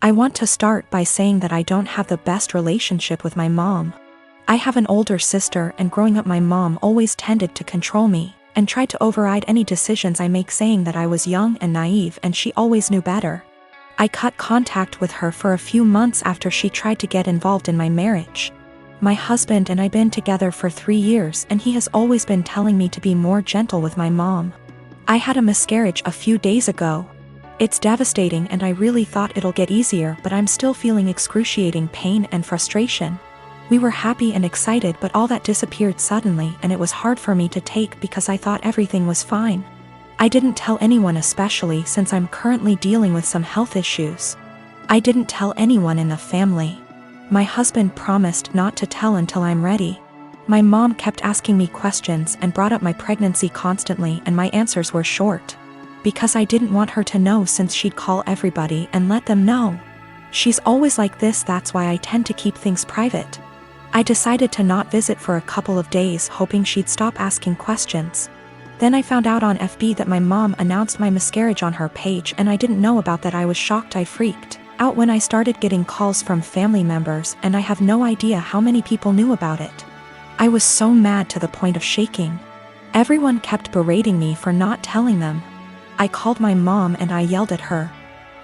I want to start by saying that I don't have the best relationship with my mom. I have an older sister, and growing up my mom always tended to control me and tried to override any decisions I make, saying that I was young and naive and she always knew better. I cut contact with her for a few months after she tried to get involved in my marriage. My husband and I've been together for 3 years, and he has always been telling me to be more gentle with my mom. I had a miscarriage a few days ago. It's devastating and I really thought it'll get easier, but I'm still feeling excruciating pain and frustration. We were happy and excited, but all that disappeared suddenly, and it was hard for me to take because I thought everything was fine. I didn't tell anyone, especially since I'm currently dealing with some health issues. I didn't tell anyone in the family. My husband promised not to tell until I'm ready. My mom kept asking me questions and brought up my pregnancy constantly, and my answers were short. Because I didn't want her to know, since she'd call everybody and let them know. She's always like this, that's why I tend to keep things private. I decided to not visit for a couple of days, hoping she'd stop asking questions. Then I found out on FB that my mom announced my miscarriage on her page, and I didn't know about that. I was shocked. I freaked out when I started getting calls from family members, and I have no idea how many people knew about it. I was so mad to the point of shaking. Everyone kept berating me for not telling them. I called my mom and I yelled at her.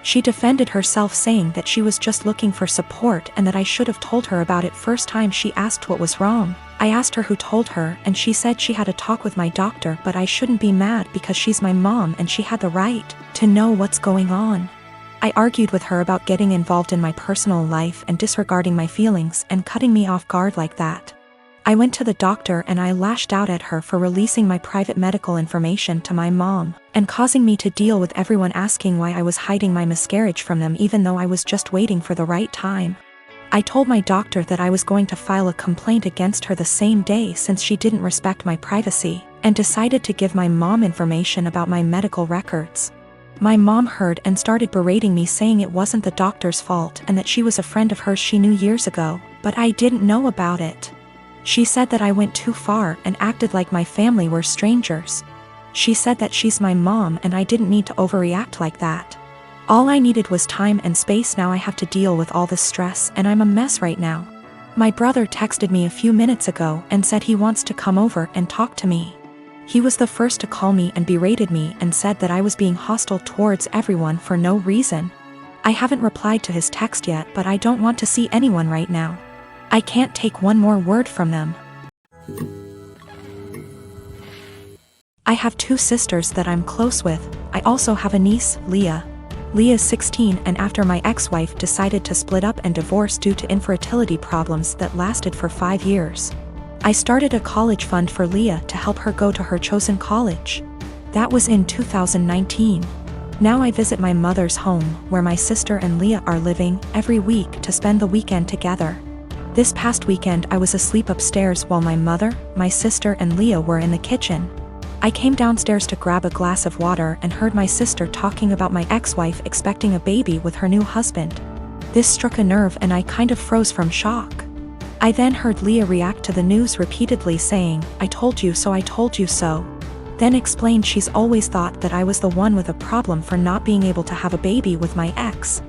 She defended herself, saying that she was just looking for support and that I should have told her about it first time she asked what was wrong. I asked her who told her, and she said she had a talk with my doctor, but I shouldn't be mad because she's my mom and she had the right to know what's going on. I argued with her about getting involved in my personal life and disregarding my feelings and cutting me off guard like that. I went to the doctor and I lashed out at her for releasing my private medical information to my mom and causing me to deal with everyone asking why I was hiding my miscarriage from them, even though I was just waiting for the right time. I told my doctor that I was going to file a complaint against her the same day, since she didn't respect my privacy, and decided to give my mom information about my medical records. My mom heard and started berating me, saying it wasn't the doctor's fault and that she was a friend of hers she knew years ago, but I didn't know about it. She said that I went too far and acted like my family were strangers. She said that she's my mom and I didn't need to overreact like that. All I needed was time and space. Now I have to deal with all this stress and I'm a mess right now. My brother texted me a few minutes ago and said he wants to come over and talk to me. He was the first to call me and berated me and said that I was being hostile towards everyone for no reason. I haven't replied to his text yet, but I don't want to see anyone right now. I can't take one more word from them. I have 2 sisters that I'm close with. I also have a niece, Leah. Leah's 16, and after my ex-wife decided to split up and divorce due to infertility problems that lasted for 5 years, I started a college fund for Leah to help her go to her chosen college. That was in 2019. Now I visit my mother's home, where my sister and Leah are living, every week to spend the weekend together. This past weekend I was asleep upstairs while my mother, my sister and Leah were in the kitchen. I came downstairs to grab a glass of water and heard my sister talking about my ex-wife expecting a baby with her new husband. This struck a nerve and I kind of froze from shock. I then heard Leah react to the news repeatedly, saying, "I told you so, I told you so." Then explained she's always thought that I was the one with a problem for not being able to have a baby with my ex,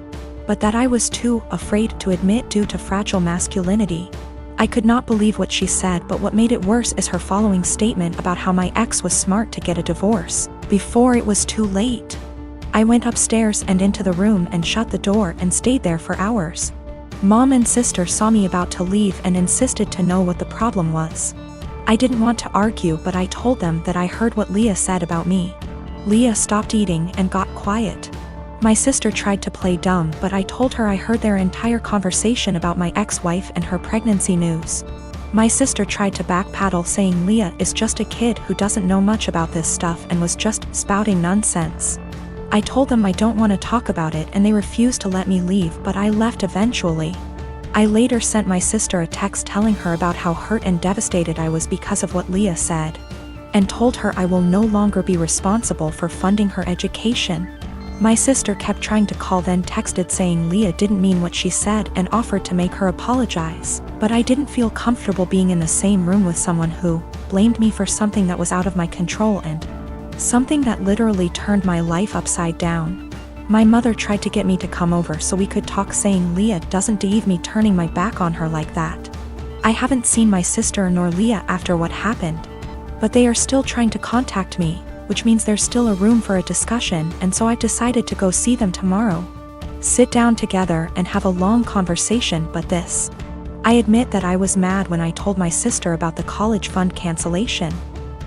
but that I was too afraid to admit due to fragile masculinity. I could not believe what she said, but what made it worse is her following statement about how my ex was smart to get a divorce before it was too late. I went upstairs and into the room and shut the door and stayed there for hours. Mom and sister saw me about to leave and insisted to know what the problem was. I didn't want to argue, but I told them that I heard what Leah said about me. Leah stopped eating and got quiet. My sister tried to play dumb, but I told her I heard their entire conversation about my ex-wife and her pregnancy news. My sister tried to backpedal, saying Leah is just a kid who doesn't know much about this stuff and was just spouting nonsense. I told them I don't want to talk about it and they refused to let me leave, but I left eventually. I later sent my sister a text telling her about how hurt and devastated I was because of what Leah said, and told her I will no longer be responsible for funding her education. My sister kept trying to call, then texted saying Leah didn't mean what she said and offered to make her apologize, but I didn't feel comfortable being in the same room with someone who blamed me for something that was out of my control and something that literally turned my life upside down. My mother tried to get me to come over so we could talk, saying Leah doesn't deserve me turning my back on her like that. I haven't seen my sister nor Leah after what happened. But they are still trying to contact me, which means there's still a room for a discussion, and so I decided to go see them tomorrow. Sit down together and have a long conversation. But this. I admit that I was mad when I told my sister about the college fund cancellation.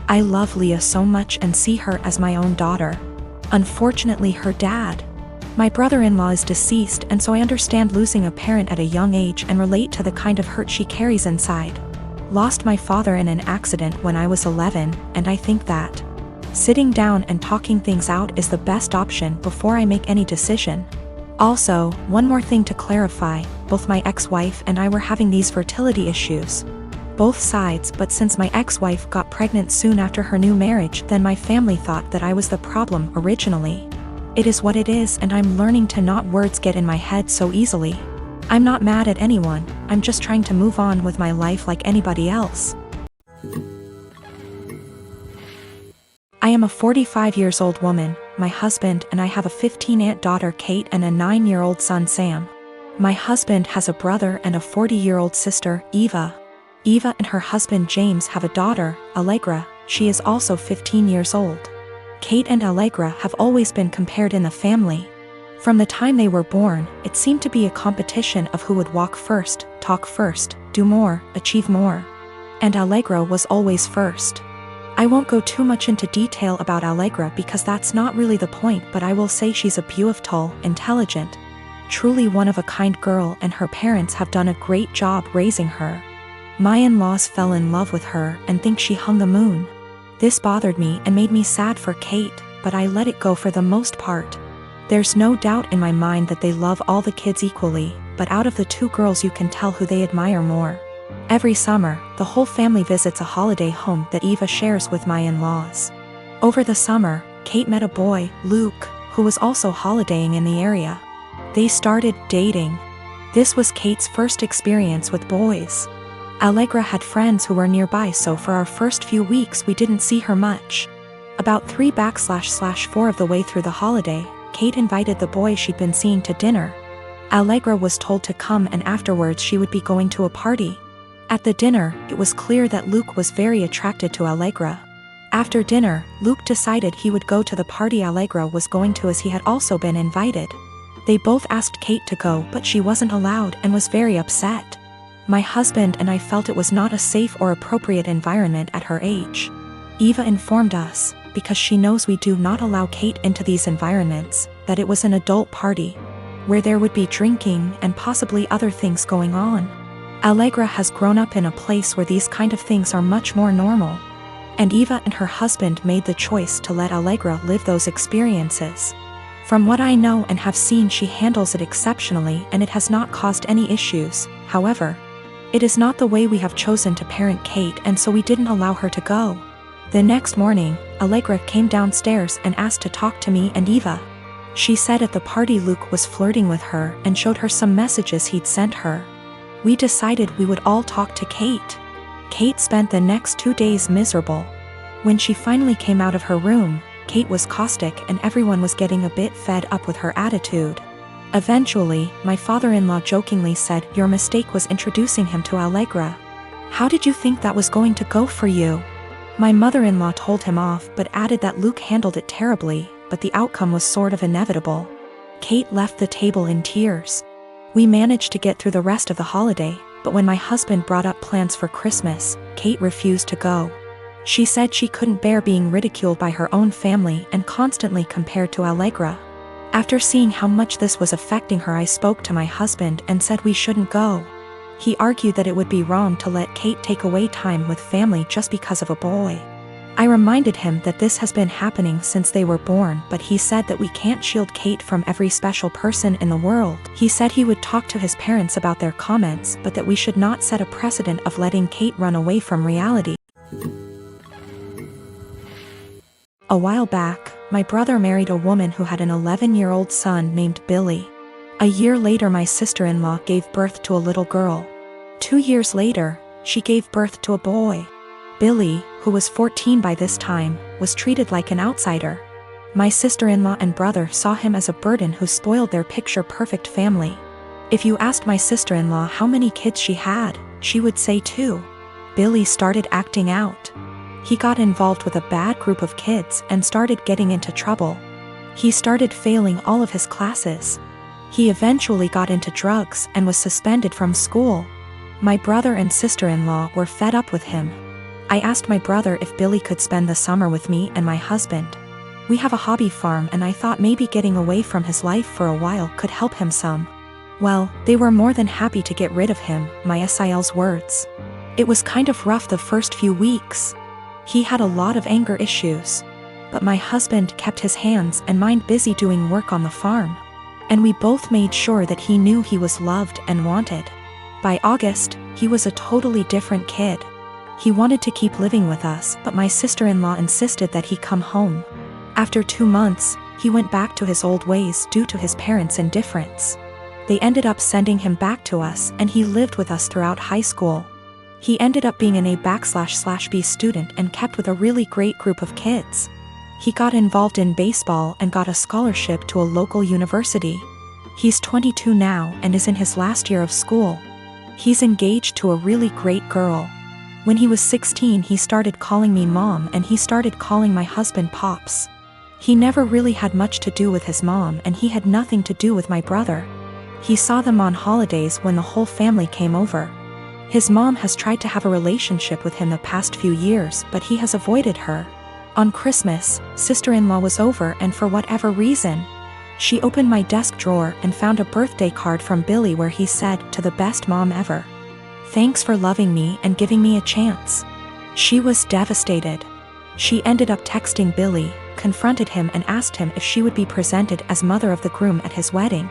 I love Leah so much and see her as my own daughter. Unfortunately, her dad, my brother-in-law, is deceased, and so I understand losing a parent at a young age and relate to the kind of hurt she carries inside. Lost my father in an accident when I was 11, and I think that sitting down and talking things out is the best option before I make any decision. Also, one more thing to clarify, both my ex-wife and I were having these fertility issues. Both sides, but since my ex-wife got pregnant soon after her new marriage, then my family thought that I was the problem originally. It is what it is, and I'm learning to not words get in my head so easily. I'm not mad at anyone, I'm just trying to move on with my life like anybody else. I am a 45-year-old woman, my husband and I have a 15-year-old daughter Kate and a 9-year-old son Sam. My husband has a brother and a 40-year-old sister, Eva. Eva and her husband James have a daughter, Allegra. She is also 15 years old. Kate and Allegra have always been compared in the family. From the time they were born, it seemed to be a competition of who would walk first, talk first, do more, achieve more. And Allegra was always first. I won't go too much into detail about Allegra because that's not really the point, but I will say she's a beautiful, intelligent, truly one-of-a-kind girl, and her parents have done a great job raising her. My in-laws fell in love with her and think she hung the moon. This bothered me and made me sad for Kate, but I let it go for the most part. There's no doubt in my mind that they love all the kids equally, but out of the two girls you can tell who they admire more. Every summer, the whole family visits a holiday home that Eva shares with my in-laws. Over the summer, Kate met a boy, Luke, who was also holidaying in the area. They started dating. This was Kate's first experience with boys. Allegra had friends who were nearby, so for our first few weeks we didn't see her much. About 3/4 of the way through the holiday, Kate invited the boy she'd been seeing to dinner. Allegra was told to come, and afterwards she would be going to a party. At the dinner, it was clear that Luke was very attracted to Allegra. After dinner, Luke decided he would go to the party Allegra was going to, as he had also been invited. They both asked Kate to go, but she wasn't allowed and was very upset. My husband and I felt it was not a safe or appropriate environment at her age. Eva informed us, because she knows we do not allow Kate into these environments, that it was an adult party, where there would be drinking and possibly other things going on. Allegra has grown up in a place where these kind of things are much more normal. And Eva and her husband made the choice to let Allegra live those experiences. From what I know and have seen, she handles it exceptionally and it has not caused any issues. However, it is not the way we have chosen to parent Kate, and so we didn't allow her to go. The next morning, Allegra came downstairs and asked to talk to me and Eva. She said at the party Luke was flirting with her and showed her some messages he'd sent her. We decided we would all talk to Kate. Kate spent the next 2 days miserable. When she finally came out of her room, Kate was caustic and everyone was getting a bit fed up with her attitude. Eventually, my father-in-law jokingly said, "Your mistake was introducing him to Allegra. How did you think that was going to go for you?" My mother-in-law told him off but added that Luke handled it terribly, but the outcome was sort of inevitable. Kate left the table in tears. We managed to get through the rest of the holiday, but when my husband brought up plans for Christmas, Kate refused to go. She said she couldn't bear being ridiculed by her own family and constantly compared to Allegra. After seeing how much this was affecting her, I spoke to my husband and said we shouldn't go. He argued that it would be wrong to let Kate take away time with family just because of a boy. I reminded him that this has been happening since they were born, but he said that we can't shield Kate from every special person in the world. He said he would talk to his parents about their comments, but that we should not set a precedent of letting Kate run away from reality. A while back, my brother married a woman who had an 11-year-old son named Billy. A year later, my sister-in-law gave birth to a little girl. 2 years later, she gave birth to a boy. Billy, who was 14 by this time, was treated like an outsider. My sister-in-law and brother saw him as a burden who spoiled their picture-perfect family. If you asked my sister-in-law how many kids she had, she would say 2. Billy started acting out. He got involved with a bad group of kids and started getting into trouble. He started failing all of his classes. He eventually got into drugs and was suspended from school. My brother and sister-in-law were fed up with him. I asked my brother if Billy could spend the summer with me and my husband. We have a hobby farm and I thought maybe getting away from his life for a while could help him some. Well, they were more than happy to get rid of him, my SIL's words. It was kind of rough the first few weeks. He had a lot of anger issues. But my husband kept his hands and mind busy doing work on the farm. And we both made sure that he knew he was loved and wanted. By August, he was a totally different kid. He wanted to keep living with us, but my sister-in-law insisted that he come home. After 2 months, he went back to his old ways due to his parents' indifference. They ended up sending him back to us and he lived with us throughout high school. He ended up being an A/B student and kept with a really great group of kids. He got involved in baseball and got a scholarship to a local university. He's 22 now and is in his last year of school. He's engaged to a really great girl. When he was 16, he started calling me mom and he started calling my husband pops. He never really had much to do with his mom and he had nothing to do with my brother. He saw them on holidays when the whole family came over. His mom has tried to have a relationship with him the past few years, but he has avoided her. On Christmas, sister-in-law was over and for whatever reason, she opened my desk drawer and found a birthday card from Billy where he said, "To the best mom ever. Thanks for loving me and giving me a chance." She was devastated. She ended up texting Billy, confronted him and asked him if she would be presented as mother of the groom at his wedding.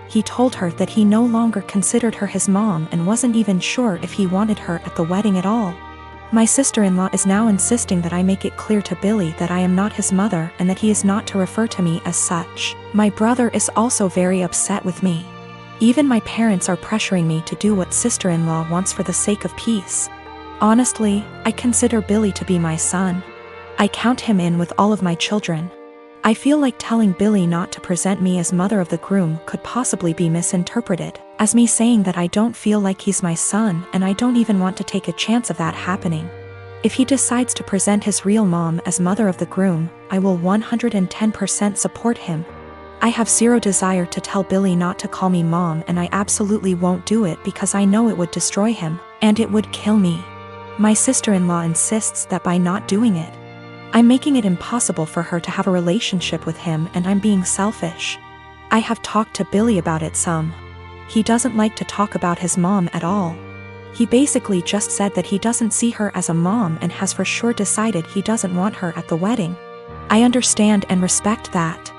He told her that he no longer considered her his mom and wasn't even sure if he wanted her at the wedding at all. My sister-in-law is now insisting that I make it clear to Billy that I am not his mother and that he is not to refer to me as such. My brother is also very upset with me. Even my parents are pressuring me to do what sister-in-law wants for the sake of peace. Honestly, I consider Billy to be my son. I count him in with all of my children. I feel like telling Billy not to present me as mother of the groom could possibly be misinterpreted as me saying that I don't feel like he's my son and I don't even want to take a chance of that happening. If he decides to present his real mom as mother of the groom, I will 110% support him. I have zero desire to tell Billy not to call me mom and I absolutely won't do it because I know it would destroy him, and it would kill me. My sister-in-law insists that by not doing it, I'm making it impossible for her to have a relationship with him and I'm being selfish. I have talked to Billy about it some. He doesn't like to talk about his mom at all. He basically just said that he doesn't see her as a mom and has for sure decided he doesn't want her at the wedding. I understand and respect that.